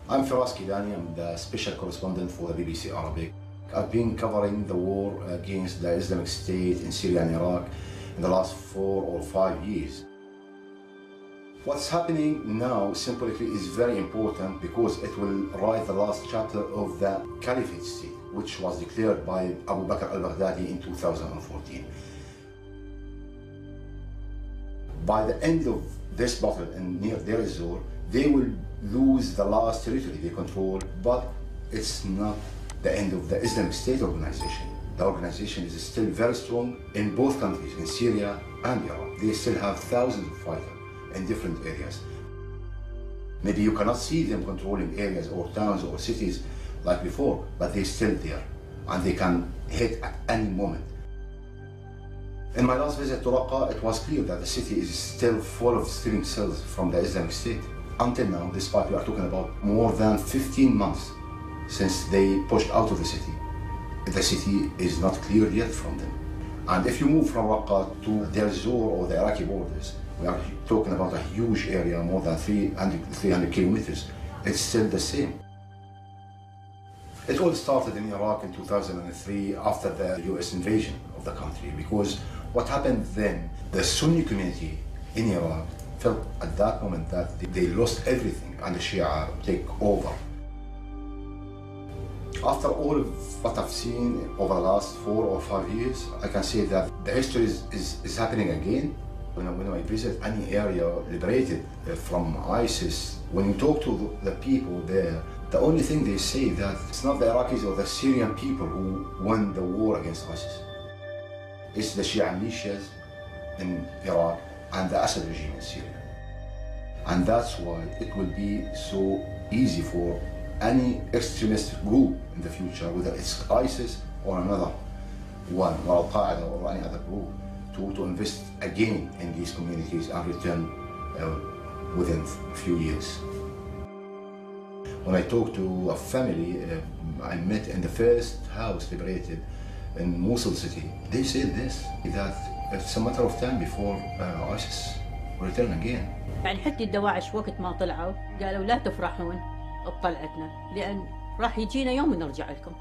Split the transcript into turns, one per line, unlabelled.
I'm Firas Kidani, I'm the special correspondent for the BBC Arabic. I've been covering the war against the Islamic State in Syria and Iraq in the last 4 or 5 years. What's happening now symbolically is very important because it will write the last chapter of the Caliphate state, which was declared by Abu Bakr al-Baghdadi in 2014. By the end of this battle in near Deir ez-Zor, they will lose the last territory they control, but it's not the end of the Islamic State organization. The organization is still very strong in both countries, in Syria and Iraq. They still have thousands of fighters in different areas. Maybe you cannot see them controlling areas or towns or cities like before, but they're still there and they can hit at any moment. In my last visit to Raqqa, it was clear that the city is still full of stealing cells from the Islamic State. Until now, despite we are talking about more than 15 months since they pushed out of the city is not cleared yet from them. And if you move from Raqqa to Deir ez-Zor or the Iraqi borders, we are talking about a huge area, more than 300 kilometers. It's still the same. It all started in Iraq in 2003 after the US invasion of the country, because what happened then, the Sunni community in Iraq felt at that moment that they lost everything and the Shia take over. After all of what I've seen over the last 4 or 5 years, I can say that the history is happening again. When I visit any area liberated from ISIS, when you talk to the people there, the only thing they say that it's not the Iraqis or the Syrian people who won the war against ISIS. It's the Shia militias in Iraq and the Assad regime in Syria. And that's why it will be so easy for any extremist group in the future, whether it's ISIS or another one, or Al-Qaeda or any other group, to invest again in these communities and return within a few years. When I talked to a family I met in the first house liberated in Mosul city, they said this, that it's a matter of time before ISIS will return again.
يعني حتى الدواعش وقت ما طلعوا قالوا لا تفرحون بطلعتنا لأن راح يجينا يوم نرجع لكم.